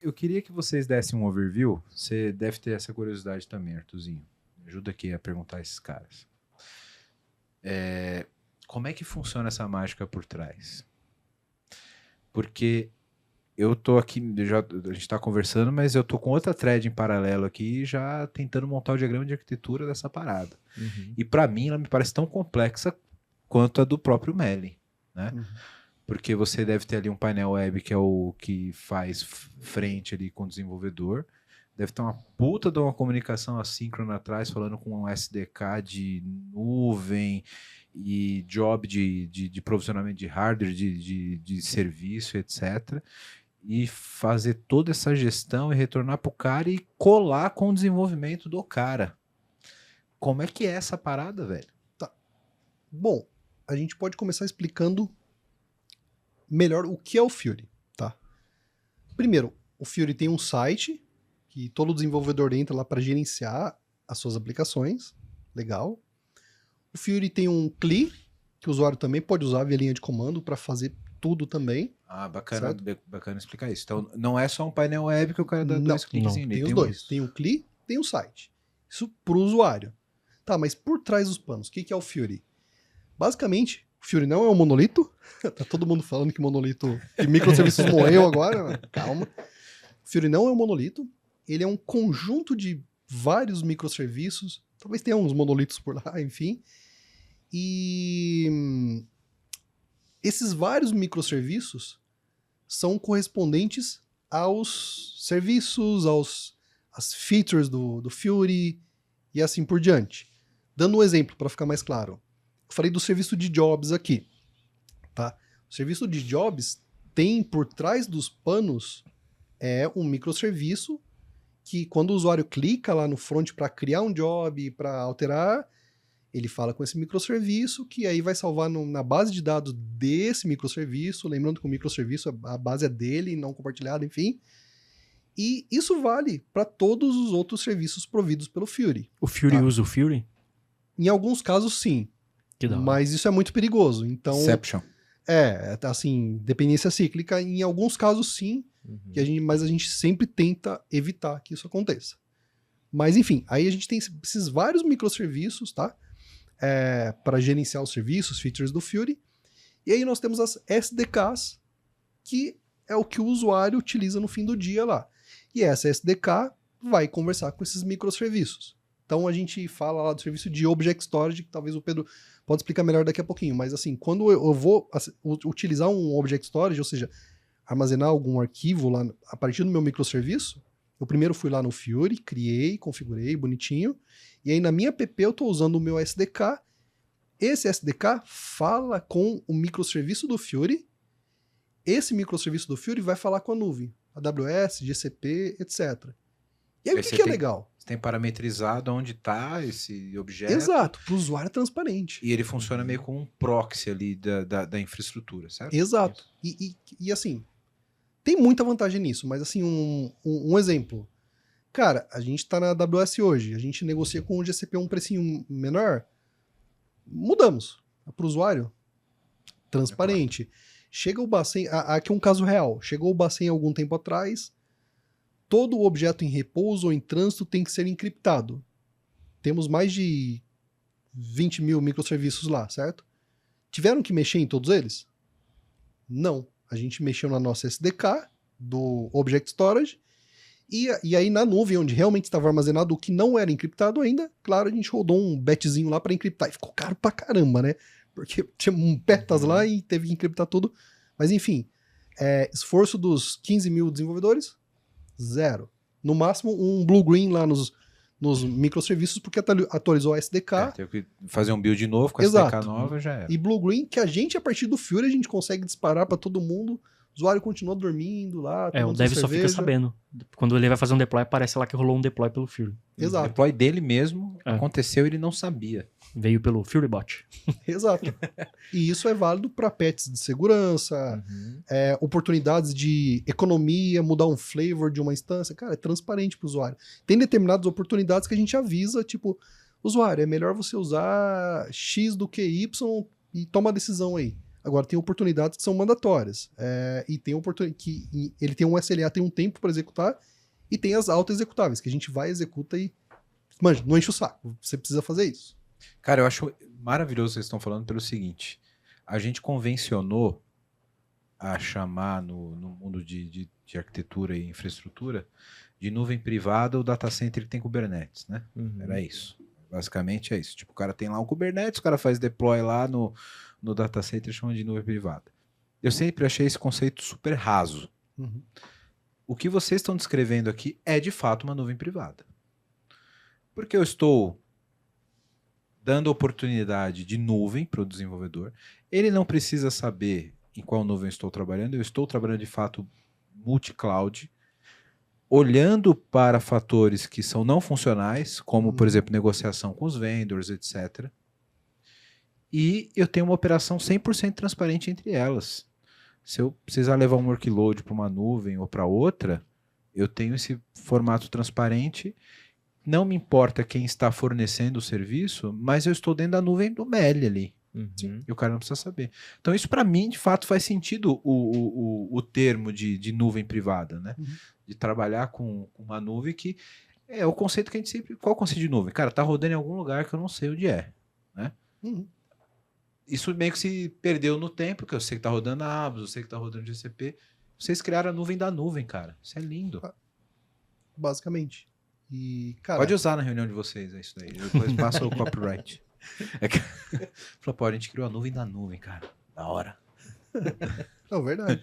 Eu queria que vocês dessem um overview. Você deve ter essa curiosidade também, Arthurzinho. Me ajuda aqui a perguntar a esses caras. Como é que funciona essa mágica por trás? Porque eu tô aqui, a gente tá conversando, mas eu tô com outra thread em paralelo aqui, já tentando montar o diagrama de arquitetura dessa parada. E para mim ela me parece tão complexa quanto a do próprio Melin, né? Porque você deve ter ali um painel web que é o que faz frente ali com o desenvolvedor. Deve ter uma puta de uma comunicação assíncrona atrás, falando com um SDK de nuvem e job de provisionamento de hardware, de serviço, etc. E fazer toda essa gestão e retornar para o cara e colar com o desenvolvimento do cara. Como é que é essa parada, velho? Tá. Bom, a gente pode começar explicando melhor o que é o Fury, tá? Primeiro, o Fury tem um site que todo desenvolvedor entra lá para gerenciar as suas aplicações. Legal. O Fury tem um CLI, que o usuário também pode usar via linha de comando para fazer tudo também. Ah, bacana, bacana explicar isso. Então, não é só um painel web que o cara dá dois cliques em tem os dois. Tem o CLI, tem o site. Isso para o usuário. Tá, mas por trás dos panos, o que é o Fury? Basicamente, o Fury não é um monolito. Tá todo mundo falando que monolito de microserviços morreu agora. Calma. O Fury não é um monolito. Ele é um conjunto de vários microserviços. Talvez tenha uns monolitos por lá, enfim. E esses vários microserviços são correspondentes aos serviços, às features do Fury e assim por diante. Dando um exemplo para ficar mais claro. Eu falei do serviço de jobs aqui. Tá? O serviço de jobs tem por trás dos panos um microserviço que quando o usuário clica lá no front para criar um job, para alterar, ele fala com esse microserviço, que aí vai salvar na base de dados desse microserviço, lembrando que o microserviço, a base é dele, não compartilhada, enfim. E isso vale para todos os outros serviços providos pelo Fury. O Fury usa o Fury? Em alguns casos, sim. Mas isso é muito perigoso. Então, Exception. Assim, dependência cíclica, em alguns casos, sim, mas a gente sempre tenta evitar que isso aconteça. Mas, enfim, aí a gente tem esses vários microserviços, tá? Para gerenciar os serviços, features do Fury. E aí nós temos as SDKs, que é o que o usuário utiliza no fim do dia lá. E essa SDK vai conversar com esses microserviços. Então a gente fala lá do serviço de Object Storage, que talvez o Pedro pode explicar melhor daqui a pouquinho. Mas assim, quando eu vou utilizar um Object Storage, ou seja, armazenar algum arquivo lá a partir do meu microserviço, eu primeiro fui lá no Fury, criei, configurei, bonitinho. E aí na minha app eu estou usando o meu SDK. Esse SDK fala com o microserviço do Fury. Esse microserviço do Fury vai falar com a nuvem, AWS, GCP, etc. E aí o que é legal? Você tem parametrizado onde está esse objeto. Exato, para o usuário é transparente. E ele funciona meio como um proxy ali da infraestrutura, certo? Exato. E assim, tem muita vantagem nisso, mas assim, um exemplo. Cara, a gente tá na AWS hoje, a gente negocia com o GCP um precinho menor, mudamos. Para o usuário, transparente. Chega o Bacen, aqui um caso real, chegou o Bacen algum tempo atrás, todo o objeto em repouso ou em trânsito tem que ser encriptado. Temos mais de 20 mil microserviços lá, certo? Tiveram que mexer em todos eles? Não. A gente mexeu na nossa SDK do Object Storage e aí na nuvem, onde realmente estava armazenado o que não era encriptado ainda, claro, a gente rodou um batchzinho lá para encriptar. E ficou caro pra caramba, né? Porque tinha petas lá e teve que encriptar tudo. Mas enfim, esforço dos 15 mil desenvolvedores, 0. No máximo um blue-green lá nos microserviços, porque atualizou a SDK. Teve que fazer um build novo com a SDK nova, já era. E blue-green, que a gente, a partir do Fury, a gente consegue disparar para todo mundo. O usuário continua dormindo lá. O dev só fica sabendo. Quando ele vai fazer um deploy, aparece lá que rolou um deploy pelo Fury. Exato. O deploy dele mesmo aconteceu e ele não sabia. Veio pelo FuryBot. Exato. E isso é válido para patches de segurança, oportunidades de economia, mudar um flavor de uma instância. Cara, é transparente para o usuário. Tem determinadas oportunidades que a gente avisa, tipo, usuário, é melhor você usar X do que Y e toma a decisão aí. Agora, tem oportunidades que são mandatórias. E tem ele tem um SLA, tem um tempo para executar, e tem as auto-executáveis, que a gente vai, executa e... Manja, não enche o saco. Você precisa fazer isso. Cara, eu acho maravilhoso o que vocês estão falando pelo seguinte. A gente convencionou a chamar no mundo de arquitetura e infraestrutura de nuvem privada o data center que tem Kubernetes, né? Era isso. Basicamente é isso. Tipo, o cara tem lá um Kubernetes, o cara faz deploy lá no data center e chama de nuvem privada. Eu sempre achei esse conceito super raso. Uhum. O que vocês estão descrevendo aqui é de fato uma nuvem privada. Porque eu estou dando oportunidade de nuvem para o desenvolvedor. Ele não precisa saber em qual nuvem eu estou trabalhando. Eu estou trabalhando de fato multi-cloud, olhando para fatores que são não funcionais, como, por exemplo, negociação com os vendors, etc. E eu tenho uma operação 100% transparente entre elas. Se eu precisar levar um workload para uma nuvem ou para outra, eu tenho esse formato transparente. Não me importa quem está fornecendo o serviço, mas eu estou dentro da nuvem do MEL ali. E o cara não precisa saber. Então isso para mim, de fato, faz sentido o termo de nuvem privada, né? De trabalhar com uma nuvem que é o conceito que a gente sempre... Qual é o conceito de nuvem? Cara, tá rodando em algum lugar que eu não sei onde é, né? Isso meio que se perdeu no tempo, que eu sei que tá rodando a AWS, eu sei que tá rodando GCP. Vocês criaram a nuvem da nuvem, cara. Isso é lindo. Basicamente. E, cara... Pode usar na reunião de vocês, é isso daí. Depois passa o copyright. Falou, pô, a gente criou a nuvem da nuvem, cara. Da hora. Não, verdade.